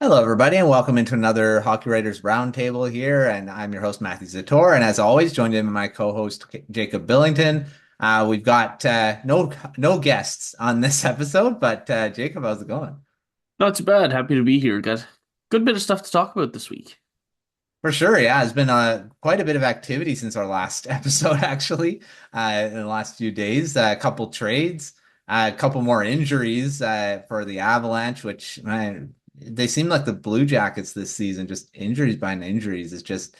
Hello, everybody, and welcome into another Hockey Writers Roundtable here. And I'm your host, Matthew Zator. And as always, joined in by my co-host, Jacob Billington. We've got no guests on this episode, but Jacob, how's it going? Not too bad. Happy to be here. Got good bit of stuff to talk about this week. For sure, yeah, it's been quite a bit of activity since our last episode, actually, in the last few days. A couple trades, a couple more injuries for the Avalanche, which man, they seem like the Blue Jackets this season, just injuries behind injuries. It's just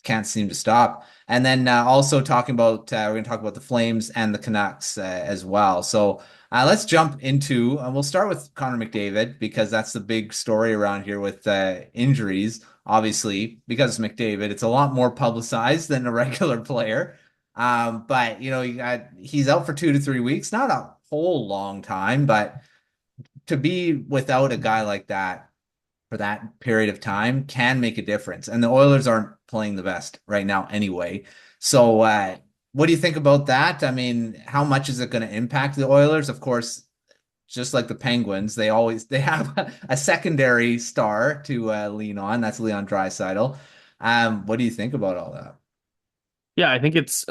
can't seem to stop. And then also talking about we're going to talk about the Flames and the Canucks as well. So let's jump into we'll start with Connor McDavid because that's the big story around here with injuries. Obviously, because it's McDavid, it's a lot more publicized than a regular player. But he's out for 2 to 3 weeks, not a whole long time, but to be without a guy like that for that period of time can make a difference. And the Oilers aren't playing the best right now anyway. So, what do you think about that? I mean, how much is it going to impact the Oilers? Of course, just like the Penguins, they have a secondary star to lean on. That's Leon Draisaitl. What do you think about all that? Yeah, I think it's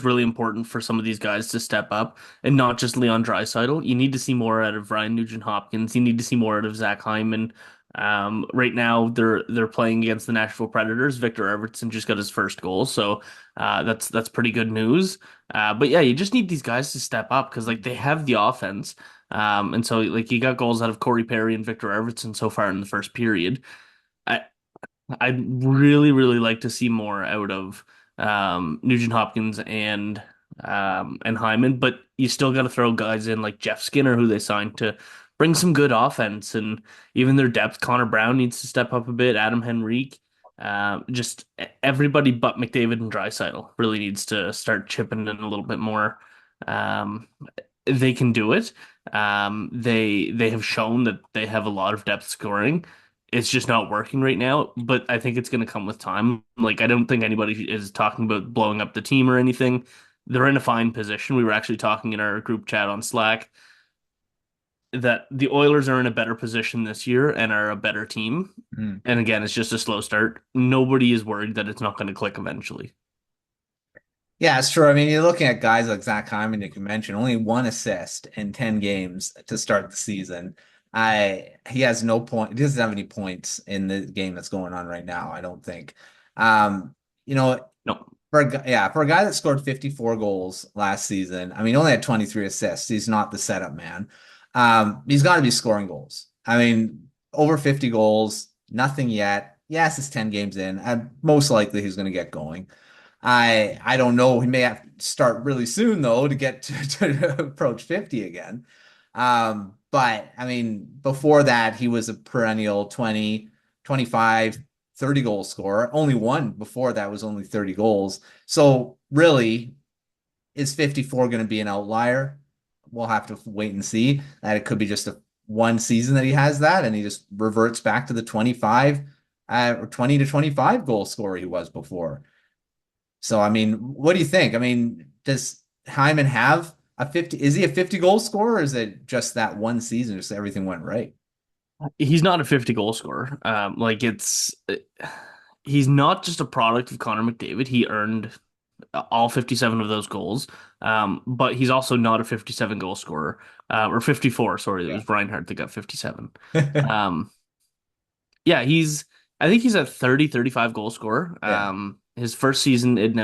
really important for some of these guys to step up and not just Leon Draisaitl. You need to see more out of Ryan Nugent-Hopkins. You need to see more out of Zach Hyman. Right now they're playing against the Nashville Predators. Victor Evertson just got his first goal, so that's pretty good news. But yeah, you just need these guys to step up because like they have the offense. And so like you got goals out of Corey Perry and Victor Evertson so far in the first period. I'd really like to see more out of Nugent Hopkins and Hyman, but you still got to throw guys in like Jeff Skinner, who they signed to bring some good offense, and even their depth. Connor Brown needs to step up a bit. Adam Henrique, just everybody but McDavid and Draisaitl really needs to start chipping in a little bit more. Um, they can do it. They have shown that they have a lot of depth scoring. It's just not working right now, but I think it's going to come with time. Like, I don't think anybody is talking about blowing up the team or anything. They're in a fine position. We were actually talking in our group chat on Slack that the Oilers are in a better position this year and are a better team. Hmm. And again, it's just a slow start. Nobody is worried that it's not going to click eventually. Yeah, it's true. I mean, you're looking at guys like Zach Hyman, you can mention only one assist in 10 games to start the season. He has no point. He doesn't have any points in the game that's going on right now, I don't think. Um, you know, No. for a guy that scored 54 goals last season, I mean, he only had 23 assists. He's not the setup man. He's got to be scoring goals. I mean, over 50 goals, nothing yet. Yes, it's 10 games in. Most likely he's going to get going. I don't know. He may have to start really soon though to get to approach 50 again. But I mean, before that, he was a perennial 20, 25, 30 goal scorer. Only one before that was only 30 goals. So really, is 54 going to be an outlier? We'll have to wait and see. That it could be just a one season that he has that, and he just reverts back to the 25 or 20 to 25 goal scorer he was before. So, I mean, what do you think? I mean, does Hyman have a 50? Is he a 50 goal scorer, or is it just that one season, just everything went right? He's not a 50 goal scorer. He's not just a product of Connor McDavid. He earned all 57 of those goals. But he's also not a 57 goal scorer, or 54. Sorry, it Yeah. was Reinhardt that got 57. Um, yeah, I think he's a 30, 35 goal scorer. Yeah. His first season in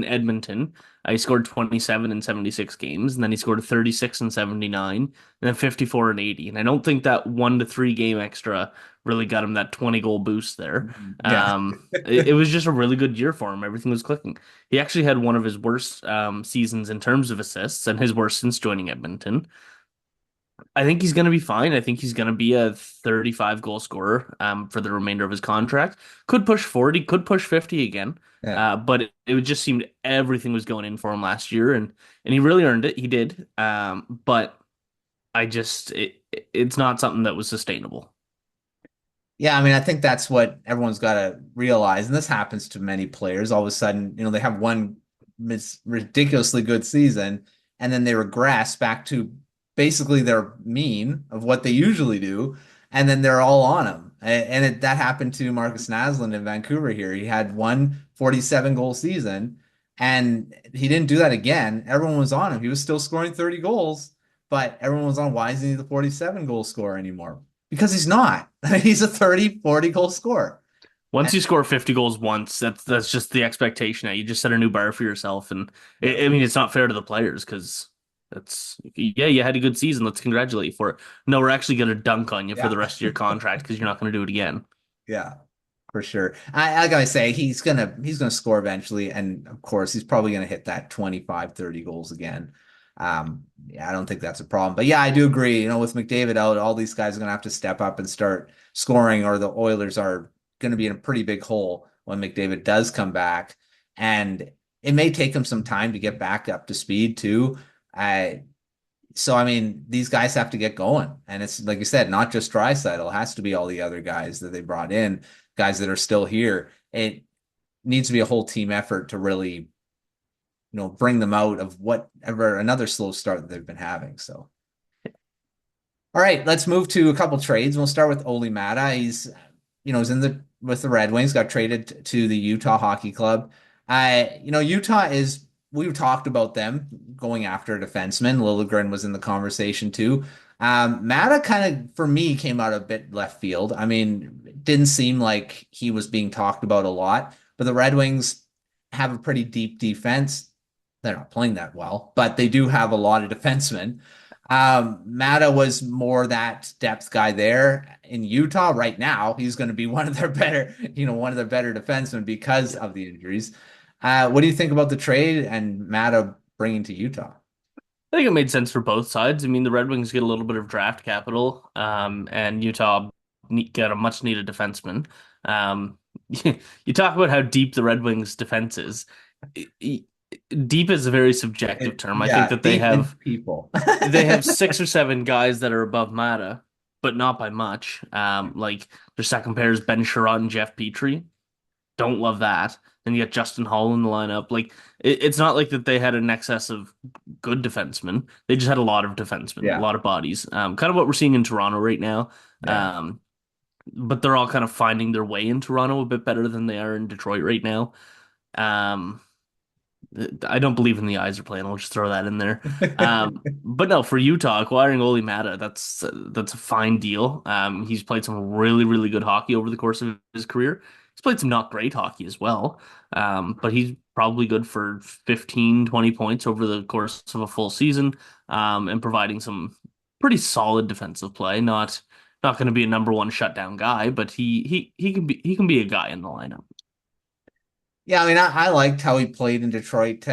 Edmonton, he scored 27 in 76 games, and then he scored 36 and 79, and then 54 and 80. And I don't think that 1 to 3 game extra really got him that 20 goal boost there. Yeah. It was just a really good year for him. Everything was clicking. He actually had one of his worst seasons in terms of assists, and his worst since joining Edmonton. I think he's going to be fine. I think he's going to be a 35 goal scorer for the remainder of his contract. Could push 40, could push 50 again. Yeah. But it just seemed everything was going in for him last year, and he really earned it. He did. But it's not something that was sustainable. Yeah, I mean, I think that's what everyone's got to realize, and this happens to many players. All of a sudden, they have one ridiculously good season, and then they regress back to basically their mean of what they usually do, and then they're all on him. That happened to Marcus Naslund in Vancouver here. He had one 47 goal season, and he didn't do that again. Everyone was on him. He was still scoring 30 goals, but everyone was on, why isn't he the 47 goal scorer anymore? Because he's not. He's a 30, 40 goal scorer. Once you score 50 goals once, that's just the expectation. You just set a new bar for yourself, and Yeah. I mean it's not fair to the players because that's yeah, you had a good season. Let's congratulate you for it. No, we're actually going to dunk on you for the Yeah. rest of your contract because you're not going to do it again. Yeah. For sure. I gotta say he's gonna score eventually, and of course he's probably gonna hit that 25, 30 goals again. Yeah, I don't think that's a problem. But yeah, I do agree. With McDavid out, all these guys are gonna have to step up and start scoring, or the Oilers are gonna be in a pretty big hole when McDavid does come back. And it may take him some time to get back up to speed too. Uh, so I mean, these guys have to get going, and it's like you said, not just Draisaitl. It has to be all the other guys that they brought in, guys that are still here. It needs to be a whole team effort to really, bring them out of whatever another slow start that they've been having. So, all right, let's move to a couple trades. We'll start with Olli Maatta. He's in the with the Red Wings, got traded to the Utah Hockey Club. Utah is we've talked about them going after a defenseman. Liljegren was in the conversation too. Maatta kind of for me came out a bit left field. I mean, it didn't seem like he was being talked about a lot, but the Red Wings have a pretty deep defense. They're not playing that well, but they do have a lot of defensemen. Maatta was more that depth guy there in Utah right now. He's going to be one of their better defensemen because of the injuries. What do you think about the trade and Maatta bringing to Utah? I think it made sense for both sides. I mean, the Red Wings get a little bit of draft capital, and Utah get a much needed defenseman. Um, you talk about how deep the Red Wings defense is. Deep is a very subjective term. I think Yeah, that deep in people. they have six or seven guys that are above Maatta, but not by much. Like their second pair is Ben Sherratt and Jeff Petrie. Don't love that. Then you got Justin Hall in the lineup. Like it's not like that they had an excess of good defensemen. They just had a lot of defensemen, a Yeah, lot of bodies. Kind of what we're seeing in Toronto right now. yeah. Um, but they're all kind of finding their way in Toronto a bit better than they are in Detroit right now. Um, I don't believe in the eyes are playing. I'll just throw that in there. But no, for Utah acquiring Olli Maatta, that's a fine deal. He's played some really, really good hockey over the course of his career. He's played some not great hockey as well. But he's probably good for 15, 20 points over the course of a full season, and providing some pretty solid defensive play. Not going to be a number one shutdown guy, but he can be a guy in the lineup. Yeah, I mean, I liked how he played in Detroit for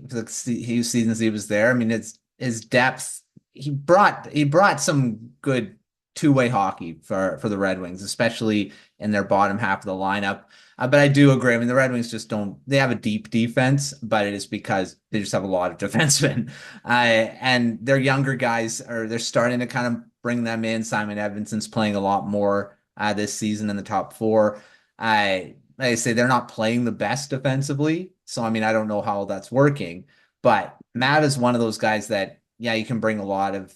the seasons he was there. I mean, it's his depth. He brought some good two-way hockey for the Red Wings, especially in their bottom half of the lineup. But I do agree. I mean, the Red Wings just don't. They have a deep defense, but it is because they just have a lot of defensemen, and their younger guys they're starting to kind of bring them in. Simon Edvinson's playing a lot more this season in the top four. Like I say, they're not playing the best defensively. So, I mean, I don't know how that's working, but Matt is one of those guys that, yeah, you can bring a lot of,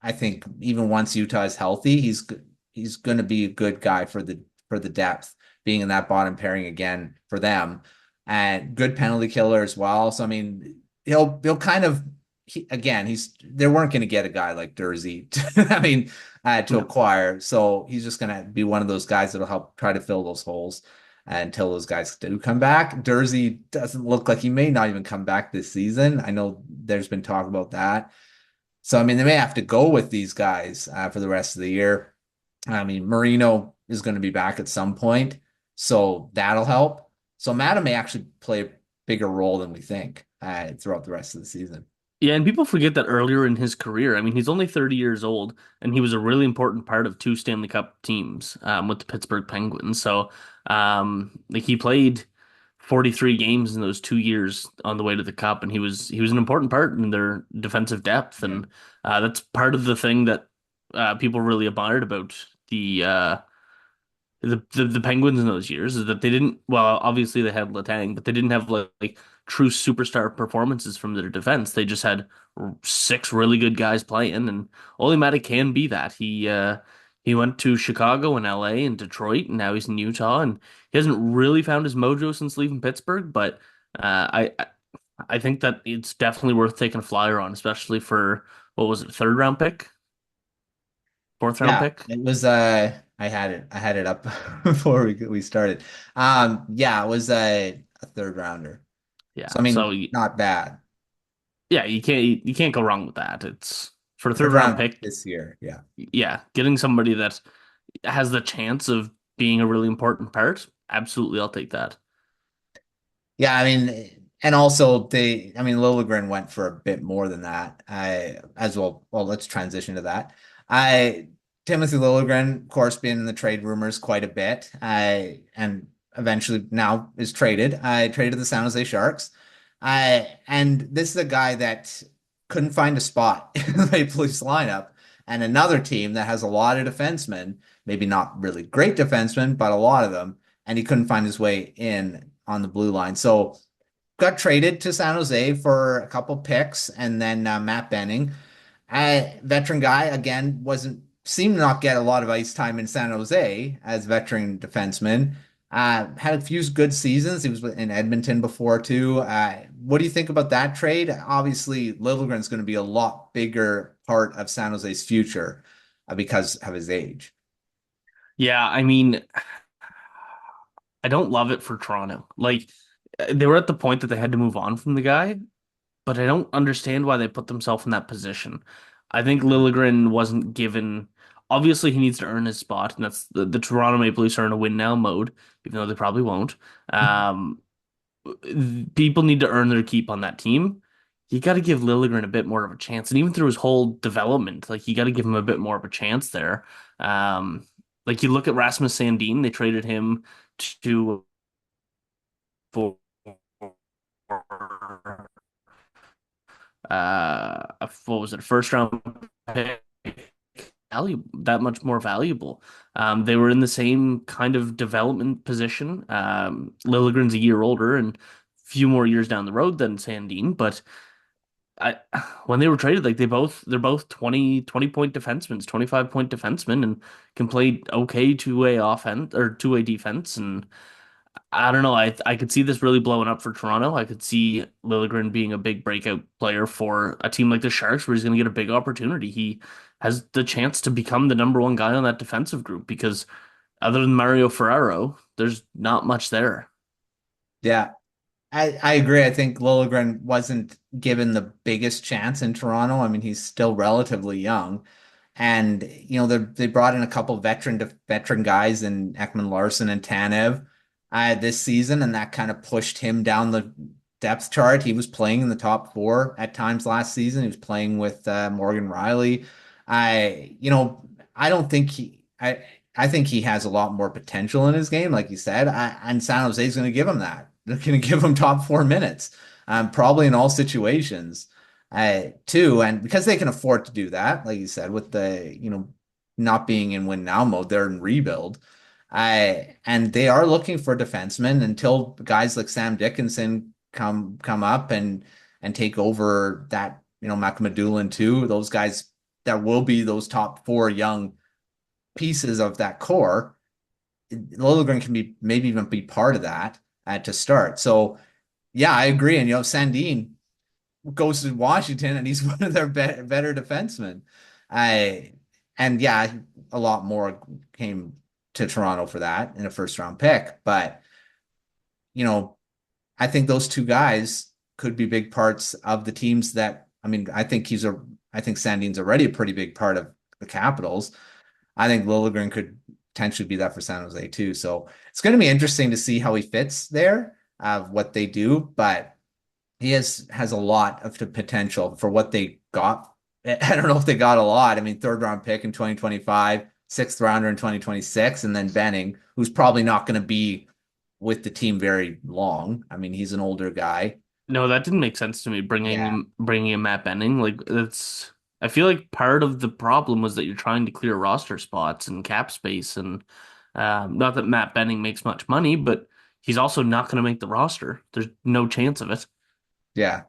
I think even once Utah is healthy, he's going to be a good guy for the depth being in that bottom pairing again for them and good penalty killer as well. So, I mean, he'll kind of, again, they weren't going to get a guy like Dursey, I mean, to No. acquire. So he's just going to be one of those guys that'll help try to fill those holes until those guys do come back. Dursey doesn't look like he may not even come back this season. I know there's been talk about that. So, I mean, they may have to go with these guys for the rest of the year. I mean, Marino is going to be back at some point, so that'll help. So, Matta may actually play a bigger role than we think throughout the rest of the season. Yeah, and people forget that earlier in his career, I mean, he's only 30 years old, and he was a really important part of two Stanley Cup teams with the Pittsburgh Penguins. So, like he played 43 games in those 2 years on the way to the Cup, and he was an important part in their defensive depth, Yeah. and that's part of the thing that people really admired about the Penguins in those years is that they didn't, well, obviously they had Letang, but they didn't have like true superstar performances from their defense. They just had six really good guys playing, and Olli Maatta can be that. He went to Chicago and LA and Detroit, and now he's in Utah, and he hasn't really found his mojo since leaving Pittsburgh. But I think that it's definitely worth taking a flyer on, especially for what was it, third round pick, fourth round Yeah, pick. it was I had it up before we started. Yeah, it was a third rounder. So Yeah, I so mean, not bad. yeah, you can't go wrong with that. It's for a third Third round round pick. this year. Yeah. Yeah, getting somebody that has the chance of being a really important part. Absolutely, I'll take that. Yeah, I mean, and also I mean, Liljegren went for a bit more than that. I as well. Well, let's transition to that. I Timothy Liljegren, of course, been in the trade rumors quite a bit. And eventually now is traded. I traded the San Jose Sharks. I and this is a guy that couldn't find a spot in the Maple Leafs lineup, and another team that has a lot of defensemen, maybe not really great defensemen, but a lot of them, and he couldn't find his way in on the blue line. So got traded to San Jose for a couple picks, and then Matt Benning, veteran guy, again wasn't seemed to not get a lot of ice time in San Jose as veteran defenseman. Had a few good seasons. He was in Edmonton before too. What do you think about that trade? Obviously, Liljegren's going to be a lot bigger part of San Jose's future because of his age. Yeah, I mean, I don't love it for Toronto. Like they were at the point that they had to move on from the guy, but I don't understand why they put themselves in that position. I think Liljegren wasn't given. Obviously, he needs to earn his spot, and that's the Toronto Maple Leafs are in a win now mode, even though they probably won't. Um, People need to earn their keep on that team. You got to give Liljegren a bit more of a chance, and even through his whole development, like you got to give him a bit more of a chance there. Um, like you look at Rasmus Sandin, they traded him to for what was it, first round pick, valuable, that much more valuable. They were in the same kind of development position. Liljegren's a year older and a few more years down the road than Sandin, but I when they were traded, like they're both 20 point defensemen, 25-point defensemen, and can play okay two-way offense or two-way defense. And I don't know. I could see this really blowing up for Toronto. I could see Liljegren being a big breakout player for a team like the Sharks, where he's going to get a big opportunity. He has the chance to become the number one guy on that defensive group because other than Mario Ferraro, there's not much there. Yeah, I agree. I think Liljegren wasn't given the biggest chance in Toronto. I mean, he's still relatively young, and they brought in a couple veteran guys in Ekman Larson and Tanev this season, and that kind of pushed him down the depth chart. He was playing in the top four at times last season. He was playing with Morgan Riley. I don't think I think he has a lot more potential in his game, like you said. And San Jose is going to give him that. They're going to give him top 4 minutes, probably in all situations, too. And because they can afford to do that, like you said, with the not being in win now mode, they're in rebuild. And they are looking for defensemen until guys like Sam Dickinson come up and take over that. McMadulan too. Those guys that will be those top four young pieces of that core. Liljegren can be maybe even be part of that to start. So yeah, I agree. And Sandin goes to Washington and he's one of their better defensemen. I and yeah, a lot more came to Toronto for that in a first round pick. But you know, I think those two guys could be big parts of the teams that I mean, I think Sandin's already a pretty big part of the Capitals. I think Liljegren could potentially be that for San Jose too. So it's going to be interesting to see how he fits there, what they do. But he has a lot of the potential for what they got. I don't know if they got a lot. I mean, third round pick in 2025, sixth rounder in 2026, and then Benning, who's probably not going to be with the team very long. I mean, he's an older guy. No, that didn't make sense to me. Yeah. Bringing in Matt Benning, like that's. I feel like part of the problem was that you're trying to clear roster spots and cap space, and not that Matt Benning makes much money, but he's also not going to make the roster. There's no chance of it. Yeah.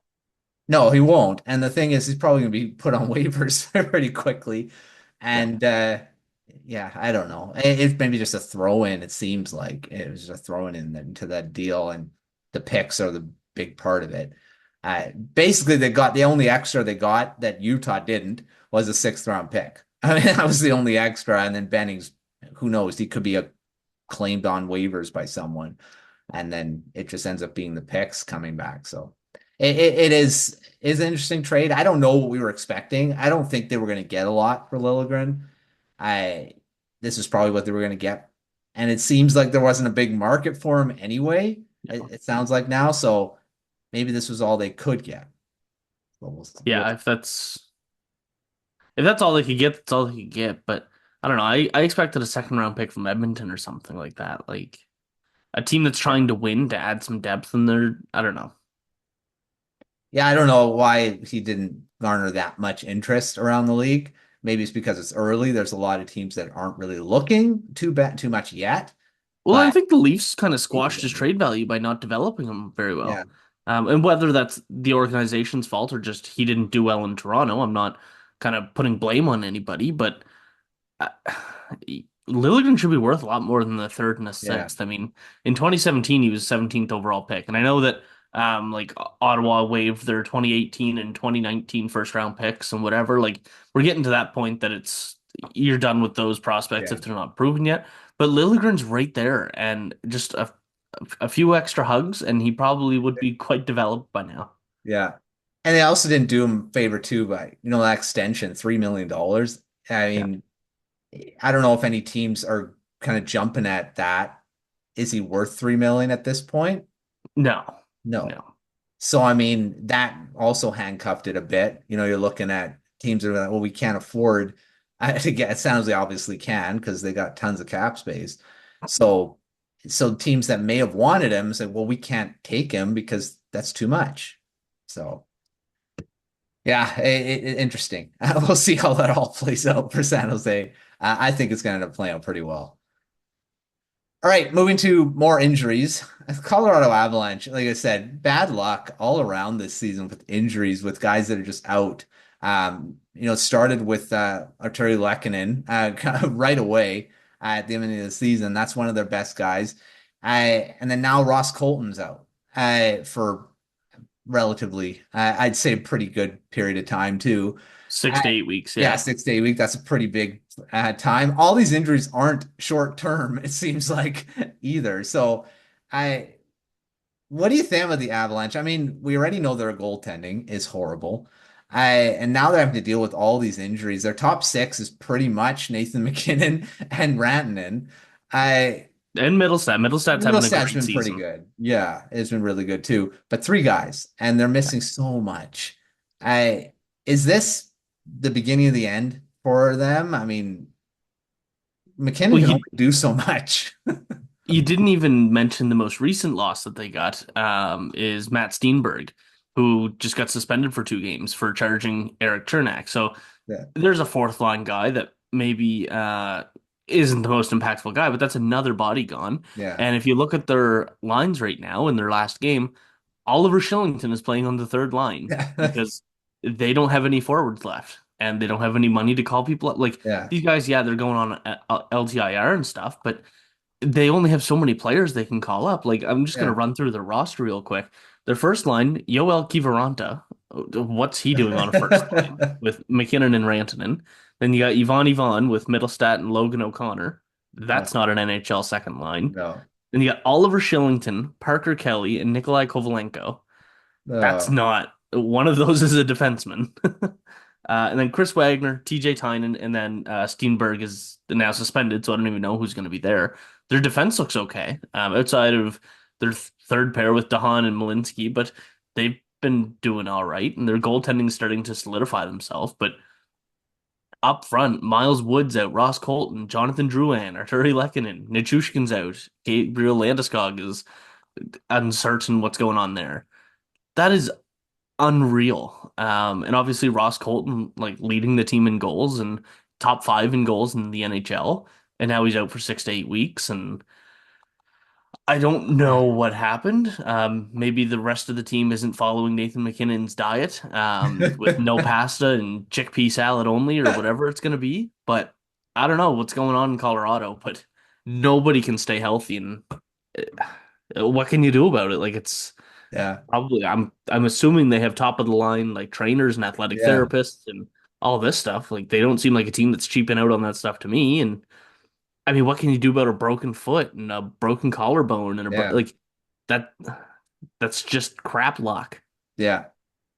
No, he won't. And the thing is, he's probably going to be put on waivers pretty quickly. Yeah. And yeah, I don't know. It's maybe just a throw in. It seems like it was just a throw in into that deal, and the picks are the big part of it. Basically, they got the only extra they got that Utah didn't was a sixth round pick. I mean, that was the only extra, and then Bennings, who knows? He could be claimed on waivers by someone, and then it just ends up being the picks coming back. So it is an interesting trade. I don't know what we were expecting. I don't think they were going to get a lot for Liljegren. I This is probably what they were going to get, and it seems like there wasn't a big market for him anyway. It sounds like now, so maybe this was all they could get. But Yeah, if that's all they could get, that's all they could get. But I don't know. I expected a second round pick from Edmonton or something like that. Like a team that's trying to win to add some depth in there. I don't know. Yeah, I don't know why he didn't garner that much interest around the league. Maybe it's because it's early. There's a lot of teams that aren't really looking too much yet, Well, I but think the Leafs kind of maybe squashed his they'll. trade value by not developing him very Yeah, well. And whether that's the organization's fault or just he didn't do well in Toronto, I'm not kind of putting blame on anybody, but uh, Liljegren should be worth a lot more than the third and the yeah, sixth. I mean, in 2017, he was 17th overall pick, and I know that like Ottawa waived their 2018 and 2019 first round picks and whatever. Like we're getting to that point that it's you're done with those prospects yeah, if they're not proven yet. But Liljegren's right there, and just a few extra hugs, and he probably would be quite developed by now. yeah. And they also didn't do him a favor too by that extension, $3 million. I Yeah. mean, I don't know if any teams are kind of jumping at that. Is he worth 3 million at this point? No, No. no. So I mean, that also handcuffed it a bit. You're looking at teams that are like, well, we can't afford to get. It sounds they obviously can because they got tons of cap space. So, so teams that may have wanted him said, well, we can't take him because that's too much. So yeah, interesting. We'll see how that all plays out for San Jose. I think it's going to end up playing out pretty well. All right, moving to more injuries. Colorado Avalanche, like I said, bad luck all around this season with injuries, with guys that are just out. It started with Arturi Lehkonen kind of right away at the end of the season. That's one of their best guys. And then now Ross Colton's out for relatively, I'd say, a pretty good period of time too. 6 to 8 weeks, Yeah, yeah. 6 to 8 weeks. That's a pretty big time. All these injuries aren't short term, it seems like either. So, I, what do you think of the Avalanche? I mean, we already know their goaltending is horrible. And now they're having to deal with all these injuries. Their top six is pretty much Nathan MacKinnon and Rantanen. I And Middlestat's having a Middlestad's great been pretty season. good. Yeah, it's been really good too. But three guys, and they're Yeah. missing so much. I Is this the beginning of the end for them? I mean, McKinnon Well, can only do so much. you didn't even mention the most recent loss that they got, is Matt Steenberg, who just got suspended for 2 games for charging Eric Chernak. So Yeah, there's a fourth line guy that maybe isn't the most impactful guy, but that's another body gone. yeah, And if you look at their lines right now in their last game, Oliver Shillington is playing on the third line yeah, because they don't have any forwards left and they don't have any money to call people up. Like yeah, these guys, yeah, they're going on LTIR and stuff, but they only have so many players they can call up. Like I'm just gonna yeah. run through their roster real quick. Their first line, Yoel Kiviranta. What's he doing on a first line with McKinnon and Rantanen? Then you got Ivan with Middlestat and Logan O'Connor. Oh, That's not an NHL second line. no. Then you got Oliver Shillington, Parker Kelly, and Nikolai Kovalenko. That's Oh, not one of those is a defenseman. And then Chris Wagner, TJ Tynan, and then Steenberg is now suspended, so I don't even know who's going to be there. Their defense looks okay, outside of their third pair with Dahan and Malinsky, but they've been doing all right, and their goaltending is starting to solidify themselves. But up front, Miles Woods out, Ross Colton, Jonathan Drouin, Arturi Lehkonen, Nichushkin's out, Gabriel Landeskog is uncertain what's going on there. That is unreal. And obviously Ross Colton like leading the team in goals and top five in goals in the NHL. And now he's out for 6 to 8 weeks. And I don't know what happened. Maybe the rest of the team isn't following Nathan McKinnon's diet, with no pasta and chickpea salad only or whatever it's going to be. But I don't know what's going on in Colorado, but nobody can stay healthy, and what can you do about it? Like it's Yeah. probably I'm assuming they have top of the line like trainers and athletic Yeah. therapists and all this stuff. Like they don't seem like a team that's cheaping out on that stuff to me. And I mean, what can you do about a broken foot and a broken collarbone and Yeah. like that? That's just crap luck. Yeah.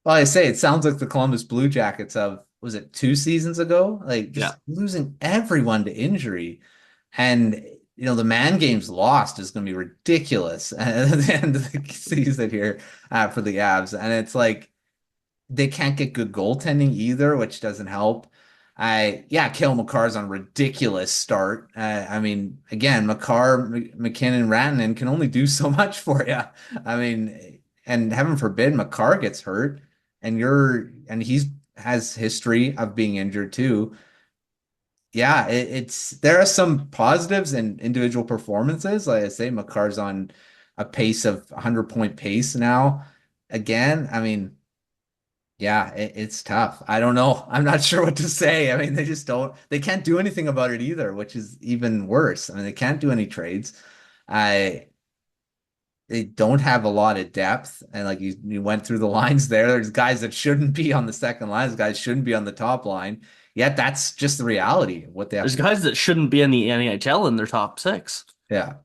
Well, I say it sounds like the Columbus Blue Jackets of, was it 2 seasons ago? Like Yeah. just losing everyone to injury. And, the man games lost is going to be ridiculous at the end of the season here for the Avs. And it's like they can't get good goaltending either, which doesn't help. Yeah, Cale Makar's on a ridiculous start. I mean, again, McKinnon, Rantanen can only do so much for you. I mean, and heaven forbid Makar gets hurt, and he's has history of being injured too. Yeah, it's there are some positives in individual performances. Like I say, Makar's on a pace of 100-point pace now. Again, I mean. Yeah, it's tough. I don't know. I'm not sure what to say. I mean, they can't do anything about it either, which is even worse. I mean, they can't do any trades. I, they don't have a lot of depth. And like you went through the lines there, there's guys that shouldn't be on the second line, there's guys shouldn't be on the top line. Yet that's just the reality of what they have There's to do. guys that shouldn't be in the NHL in their top six. Yeah.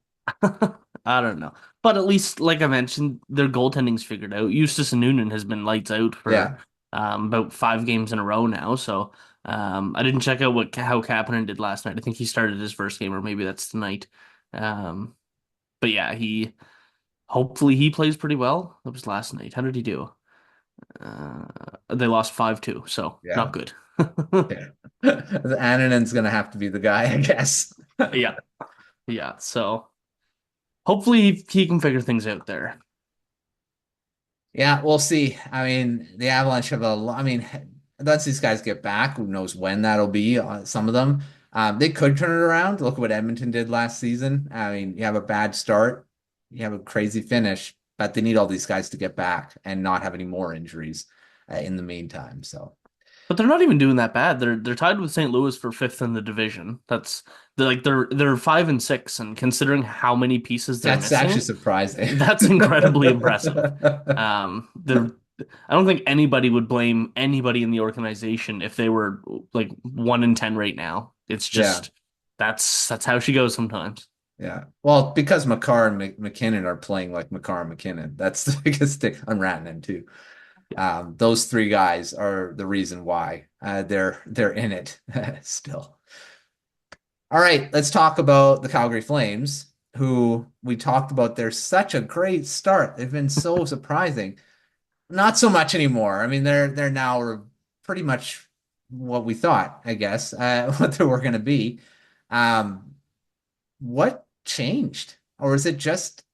I don't know. But at least, like I mentioned, their goaltending's figured out. Eustace and Noonan has been lights out for Yeah. about 5 games in a row now. So I didn't check out what how Kapanen did last night. I think he started his first game, or maybe that's tonight. Um, but yeah, he hopefully he plays pretty well. That was last night. How did he do? They lost 5-2, so Yeah. not good. Yeah. Annanen's gonna have to be the guy, I guess. Yeah, yeah. So hopefully he can figure things out there. Yeah, we'll see. I mean, the Avalanche have I mean, once these guys get back, who knows when that'll be, some of them. They could turn it around. Look at what Edmonton did last season. I mean, you have a bad start, you have a crazy finish, but they need all these guys to get back and not have any more injuries in the meantime. So But they're not even doing that bad. They're tied with St. Louis for fifth in the division. They're 5-6, and considering how many pieces they're that's actually missing, surprising. that's incredibly impressive. They're I don't think anybody would blame anybody in the organization if they were like 1-10 right now. It's Yeah. just that's how she goes sometimes. Yeah. Well, because Makar and McKinnon are playing like Makar and McKinnon. That's the biggest thing. I'm Rantanen too. Those three guys are the reason why they're in it still. All right, let's talk about the Calgary Flames, who we talked about. They're such a great start. They've been so surprising. Not so much anymore. I mean, they're now pretty much what we thought, I guess, what they were going to be. Um, what changed, or is it just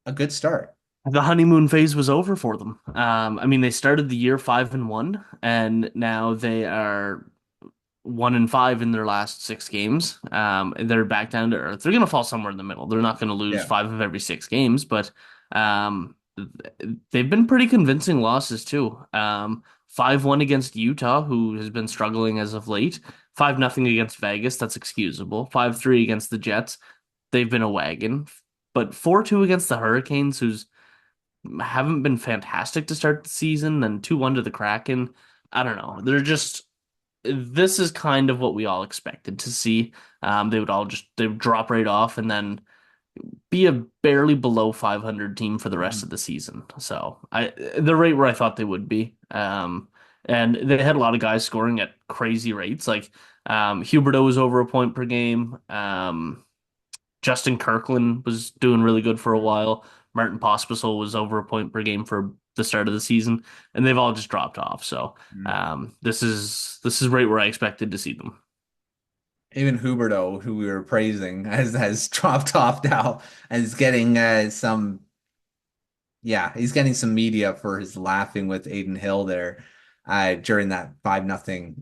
a good start? The honeymoon phase was over for them. I mean, they started the year 5-1, and now they are 1-5 in their last 6 games. They're back down to earth. They're going to fall somewhere in the middle. They're not going to lose Yeah. 5 of every 6 games, but um, they've been pretty convincing losses too. 5-1 against Utah, who has been struggling as of late. 5-0 against Vegas, that's excusable. 5-3 against the Jets, they've been a wagon. But 4-2 against the Hurricanes, who's haven't been fantastic to start the season, and 2-1 to the Kraken. I don't know. They're just this is kind of what we all expected to see. They would drop right off and then be a barely below 500 team for the rest of the season. So they're right where I thought they would be. And they had a lot of guys scoring at crazy rates. Like Huberdeau was over a point per game. Justin Kirkland was doing really good for a while. Martin Pospisil was over a point per game for the start of the season, and they've all just dropped off. So Mm. this is right where I expected to see them. Even Huberto, who we were praising, has dropped off now and is getting he's getting some media for his laughing with Aiden Hill there during that 5-0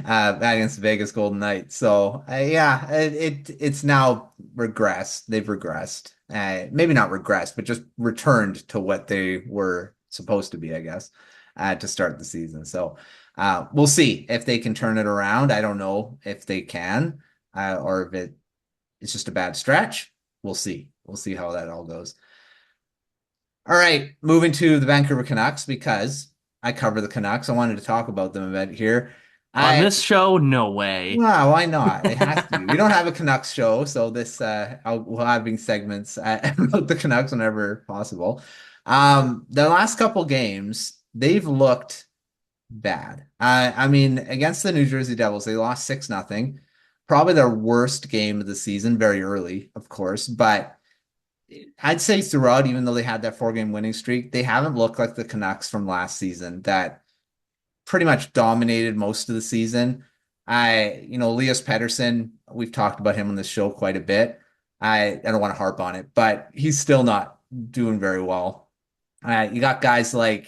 against the Vegas Golden Knights. So yeah, it's now regressed. They've regressed. Maybe not regressed, but just returned to what they were supposed to be, I guess, to start the season. So We'll see if they can turn it around. I don't know if they can, or if it's just a bad stretch. We'll see. We'll see how that all goes. All right, moving to the Vancouver Canucks because I cover the Canucks. I wanted to talk about them a bit here. On I this show, no way. Wow, why not? It has to be. We don't have a Canucks show, so we'll having segments about the Canucks whenever possible. The last couple games, they've looked bad. I mean, against the New Jersey Devils, they lost 6-0. Probably their worst game of the season, very early, of course. But I'd say throughout, even though they had that 4-game winning streak, they haven't looked like the Canucks from last season that pretty much dominated most of the season. Elias Pettersson, we've talked about him on the show quite a bit. I don't want to harp on it, but he's still not doing very well. You got guys like,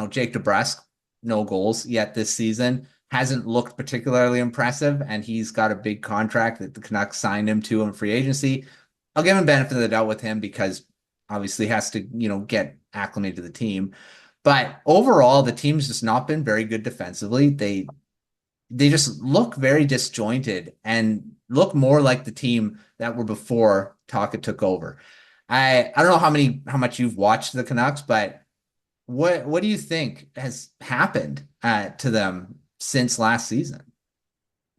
Jake DeBrusk, no goals yet this season. Hasn't looked particularly impressive, and he's got a big contract that the Canucks signed him to in free agency. I'll give him benefit of the doubt with him because obviously he has to, get acclimated to the team. But overall, the team's just not been very good defensively. They just look very disjointed and look more like the team that were before Taka took over. I don't know how much you've watched the Canucks, but what do you think has happened to them since last season?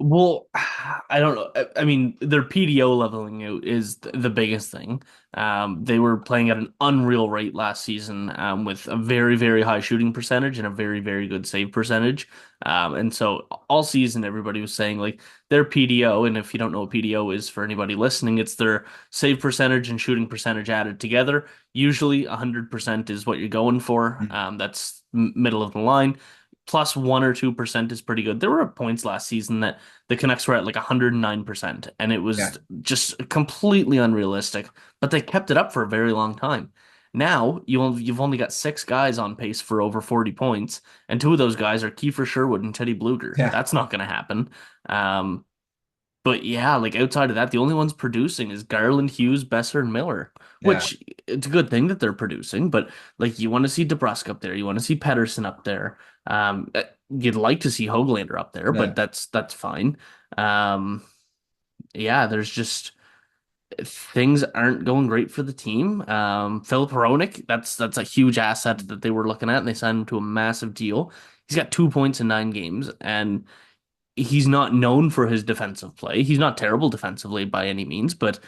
Well, I don't know. I mean, their PDO leveling out is the biggest thing. They were playing at an unreal rate last season, with a very, very high shooting percentage and a very, very good save percentage. And so all season, everybody was saying like their PDO, and if you don't know what PDO is for anybody listening, it's their save percentage and shooting percentage added together. Usually 100% is what you're going for. Mm. That's middle of the line. Plus 1 or 2% is pretty good. There were points last season that the Canucks were at like 109%, and it Yeah, was just completely unrealistic. But they kept it up for a very long time. Now you've only got 6 guys on pace for over 40 points, and 2 of those guys are Kiefer Sherwood and Teddy Bluger. yeah, That's not going to happen. Um, but yeah, like outside of that, the only ones producing is Garland, Hughes, Besser, and Miller, yeah, which it's a good thing that they're producing. But like, you want to see DeBrusk up there, you want to see Pedersen up there. You'd like to see Hoglander up there, but yeah, that's fine. Um, yeah, there's just things aren't going great for the team. Philip Hronik, that's a huge asset that they were looking at, and they signed him to a massive deal. He's got 2 points in 9 games, and he's not known for his defensive play. He's not terrible defensively by any means, but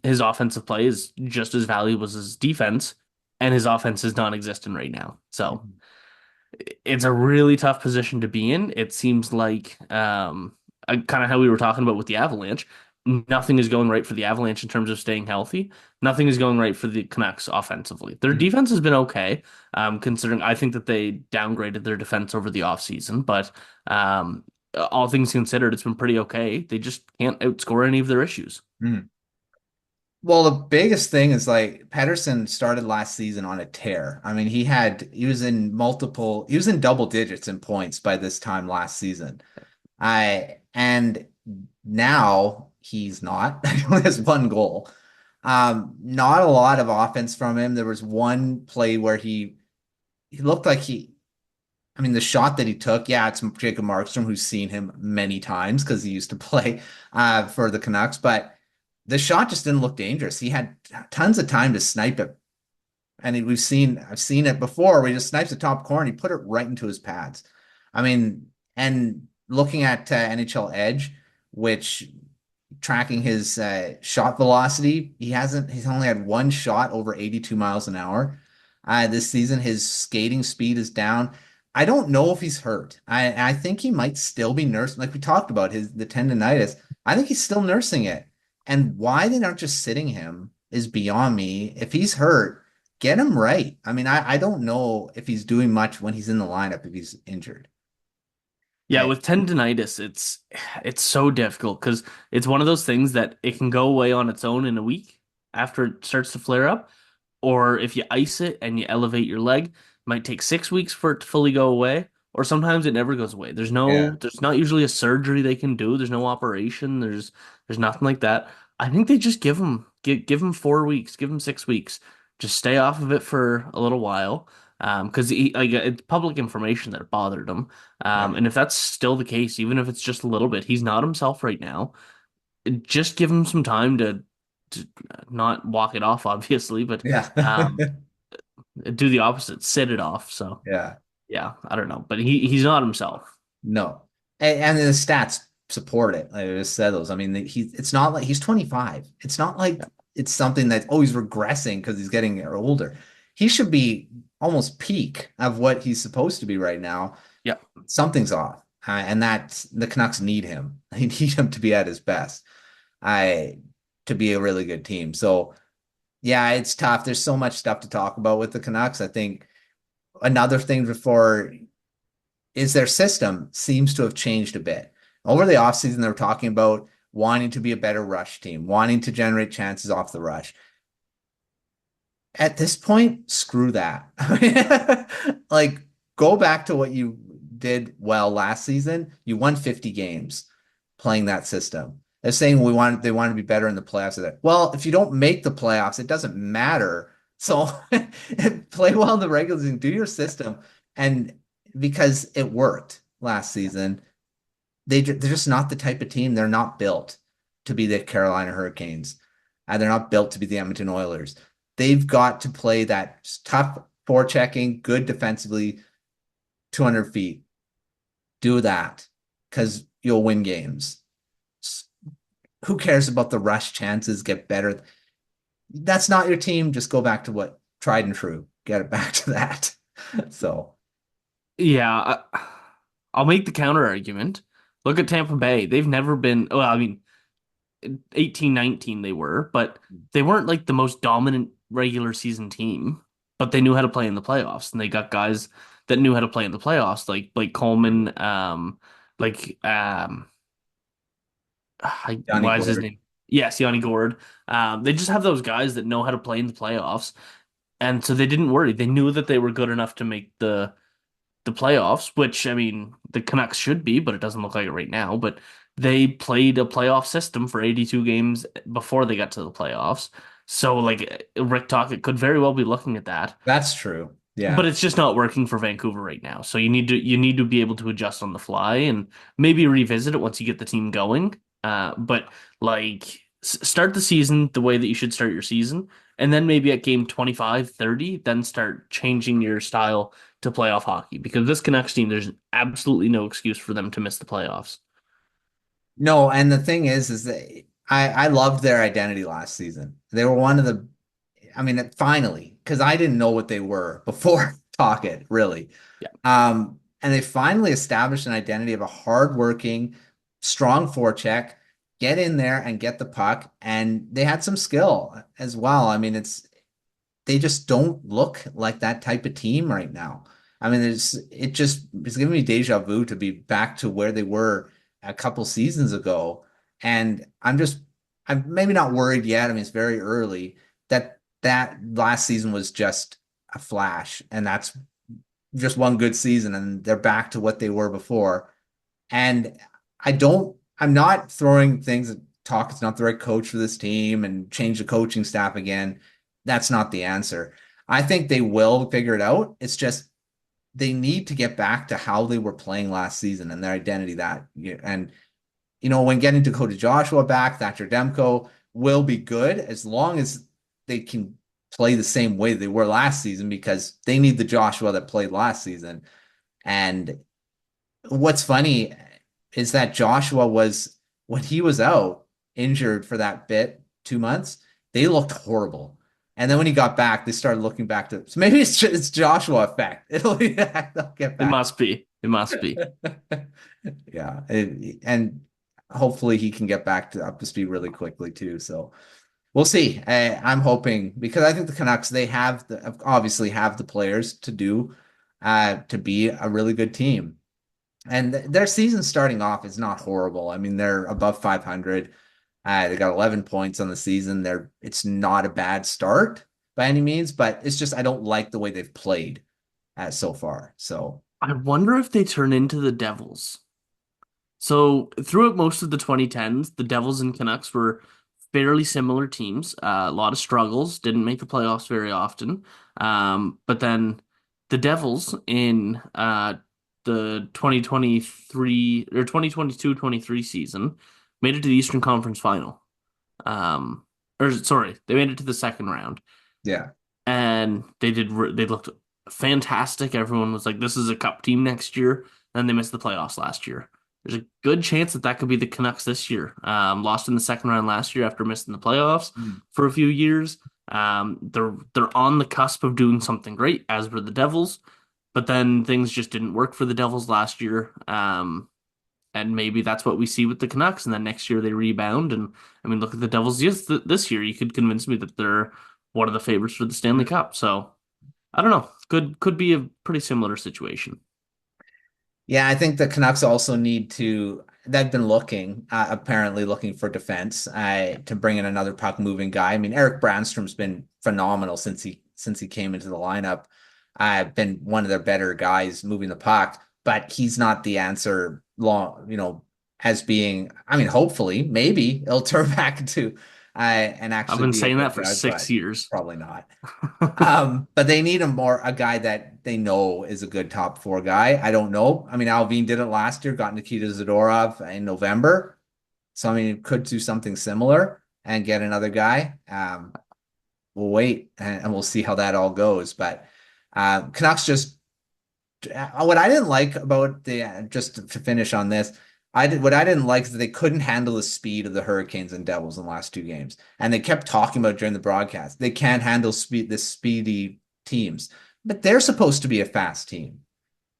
his offensive play is just as valuable as his defense, and his offense is non-existent right now. So Mhm. it's a really tough position to be in. It seems like kind of how we were talking about with the Avalanche. Nothing is going right for the Avalanche in terms of staying healthy. Nothing is going right for the Canucks offensively. Their Mhm. defense has been okay, considering I think that they downgraded their defense over the offseason, but all things considered, it's been pretty okay. They just can't outscore any of their issues. Mhm. Well, the biggest thing is like Pedersen started last season on a tear. I mean, he was in double digits in points by this time last season. And now he's not. He only has one goal. Not a lot of offense from him. There was one play where he looked like I mean, the shot that he took, yeah, it's Jacob Markstrom, who's seen him many times because he used to play for the Canucks, but the shot just didn't look dangerous. He had tons of time to snipe it, and I've seen it before where he just snipes the top corner and he put it right into his pads. I mean, and looking at NHL Edge, which tracking his shot velocity, he's only had one shot over 82 miles an hour this season. His skating speed is down. I don't know if he's hurt. I think he might still be nursing, like we talked about the tendonitis. I think he's still nursing it. And why they aren't just sitting him is beyond me. If he's hurt, get him right. I mean, I don't know if he's doing much when he's in the lineup if he's injured. Yeah, with tendonitis, it's so difficult because it's one of those things that it can go away on its own in a week after it starts to flare up, or if you ice it and you elevate your leg, it might take 6 weeks for it to fully go away, or sometimes it never goes away. Yeah. There's not usually a surgery they can do. There's no operation. There's nothing like that. I think they just give him 4 weeks, give him 6 weeks, just stay off of it for a little while. Because he like it's public information that it bothered him. Yeah. And if that's still the case, even if it's just a little bit, he's not himself right now. Just give him some time to not walk it off, obviously, but Yeah. um, do the opposite, sit it off. So Yeah. yeah, I don't know, but he's not himself. No. And the stats support it. Like I just said those. I mean, it's not like he's 25. It's not like Yeah. it's something that, oh, he's regressing because he's getting older. He should be almost peak of what he's supposed to be right now. Yeah. Something's off. And that's the Canucks need him. They need him to be at his best. I to be a really good team. So yeah, it's tough. There's so much stuff to talk about with the Canucks. I think another thing before is their system seems to have changed a bit. Over the offseason, they were talking about wanting to be a better rush team, wanting to generate chances off the rush. At this point, screw that. Like, go back to what you did well last season. You won 50 games playing that system. They're saying they want to be better in the playoffs. Well, if you don't make the playoffs, it doesn't matter. So play well in the regular season, do your system, and because it worked last season, they're just not the type of team. They're not built to be the Carolina Hurricanes, and they're not built to be the Edmonton Oilers. They've got to play that tough forechecking, good defensively, 200 feet. Do that because you'll win games. Who cares about the rush chances get better? That's not your team. Just go back to what tried and true. Get it back to that. So, Yeah, I'll make the counter argument. Look at Tampa Bay. They've never been, well, I mean, 18-19 they were, but they weren't like the most dominant regular season team, but they knew how to play in the playoffs, and they got guys that knew how to play in the playoffs, like Blake Coleman, like Johnny why is his Gord. name? Yes, Yanni Gord. They just have those guys that know how to play in the playoffs, and so they didn't worry. They knew that they were good enough to make the playoffs, which I mean the Canucks should be, but it doesn't look like it right now. But they played a playoff system for 82 games before they got to the playoffs. So like Rick Tocchet could very well be looking at that. That's true. But Yeah. it's just not working for Vancouver right now. So you need to be able to adjust on the fly and maybe revisit it once you get the team going. But like start the season the way that you should start your season, and then maybe at game 25, 30, then start changing your style to playoff hockey. Because this Canucks team, there's absolutely no excuse for them to miss the playoffs. No, and the thing is that I loved their identity last season. They were one of the, I mean, finally, because I didn't know what they were before Talkit, really. Yeah. And they finally established an identity of a hardworking, strong forecheck, get in there and get the puck. And they had some skill as well. I mean, they just don't look like that type of team right now. I mean, it's giving me deja vu to be back to where they were a couple seasons ago. And I'm maybe not worried yet. I mean, it's very early that last season was just a flash, and that's just one good season, and they're back to what they were before. And I'm not throwing things at talk. It's not the right coach for this team and change the coaching staff again. That's not the answer. I think they will figure it out. It's just they need to get back to how they were playing last season and their identity and when getting Dakota Joshua back, Thatcher Demko will be good as long as they can play the same way they were last season because they need the Joshua that played last season. And what's funny is that Joshua was when he was out injured for that bit 2 months, they looked horrible. And then when he got back, they started looking back to so maybe it's Joshua effect. They'll get It back. must be. It must be. Yeah, and hopefully he can get back to up to speed really quickly too. So we'll see. I'm hoping because I think the Canucks they obviously have the players to be a really good team. And their season starting off is not horrible. I mean, they're above 500. They got 11 points on the season. It's not a bad start by any means, but it's just I don't like the way they've played so far. So I wonder if they turn into the Devils. So throughout most of the 2010s, the Devils and Canucks were fairly similar teams. A lot of struggles, didn't make the playoffs very often. But then the Devils in the 2023 or 2022-23 season made it to the Eastern Conference Final. Or sorry, they made it to the second round, Yeah. and they looked fantastic. Everyone was like, "This is a cup team next year." Then they missed the playoffs last year. There's a good chance that that could be the Canucks this year. Lost in the second round last year after missing the playoffs Mm. for a few years. They're on the cusp of doing something great, as were the Devils, but then things just didn't work for the Devils last year. And maybe that's what we see with the Canucks, and then next year they rebound. And I mean, look at the Devils this year. You could convince me that they're one of the favorites for the Stanley Cup. So I don't know. Could be a pretty similar situation. Yeah, I think the Canucks also need to. They've been looking, apparently looking for defense, to bring in another puck moving guy. I mean, Eric Brandstrom's been phenomenal since he came into the lineup. Been one of their better guys moving the puck, but he's not the answer long, as being. I mean, hopefully, maybe it'll turn back to and I've actually been be a saying good that for guy, six but years. probably not. But they need a guy that they know is a good top four guy. I don't know. I mean, Alvin did it last year, got Nikita Zadorov in November. So I mean, could do something similar and get another guy. We'll wait and we'll see how that all goes. But Canucks just what I didn't like about the just to finish on this, what I didn't like is that they couldn't handle the speed of the Hurricanes and Devils in the last two games, and they kept talking about during the broadcast they can't handle the speedy teams, but they're supposed to be a fast team.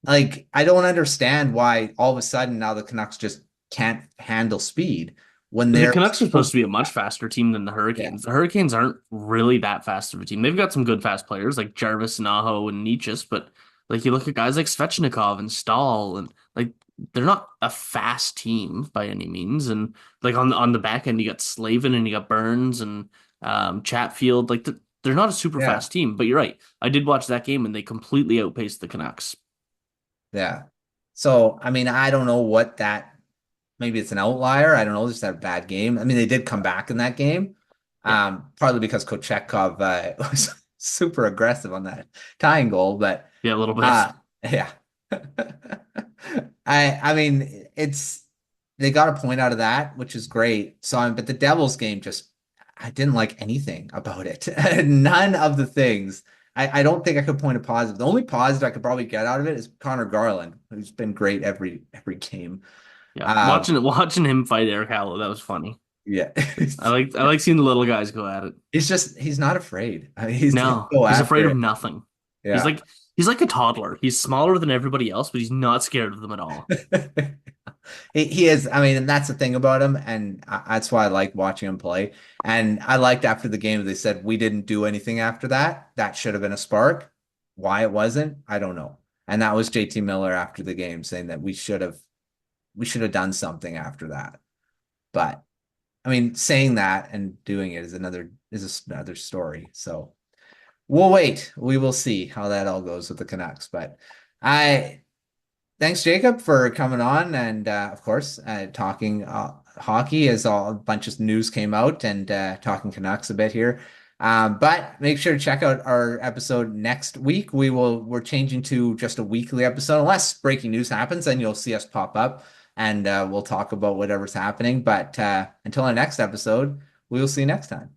Like I don't understand why all of a sudden now the Canucks just can't handle speed when The they're Canucks are supposed supposed to be to a be much fast. faster team than the Yeah, Hurricanes. The Hurricanes aren't really that fast of a team. They've got some good fast players like Jarvis and Aho and Nietzsche, but like you look at guys like Svechnikov and Stahl, and like they're not a fast team by any means. And like on the back end, you got Slavin and you got Burns and Chatfield. Like they're not a super yeah, fast team. But you're right. I did watch that game and they completely outpaced the Canucks. yeah. So I mean, I don't know what that. Maybe it's an outlier. I don't know. Just that bad game. I mean, they did come back in that game, Yeah, partly because Kochetkov was super aggressive on that tying goal. But yeah, a little bit. uh, yeah, I mean, they got a point out of that, which is great. So, but the Devils game just I didn't like anything about it. None of the things. I don't think I could point a positive. The only positive I could probably get out of it is Connor Garland, who's been great every game. Yeah, Um, watching him fight Eric Hallow, that was funny. Yeah. I like seeing the little guys go at it. He's not afraid. He'll No, go he's after afraid of it. nothing. He's Yeah. like he's like a toddler. He's smaller than everybody else, but he's not scared of them at all. He is. I mean, and that's the thing about him, and that's why I like watching him play. And I liked after the game they said we didn't do anything after that. That should have been a spark. Why it wasn't, I don't know. And that was JT Miller after the game saying that we should have done something after that. But I mean, saying that and doing it is another story. So we'll wait. We will see how that all goes with the Canucks. But I thanks, Jacob, for coming on and of course talking hockey as a bunch of news came out and talking Canucks a bit here. But make sure to check out our episode next week. We're changing to just a weekly episode unless breaking news happens, then you'll see us pop up and we'll talk about whatever's happening. But until our next episode, we will see you next time.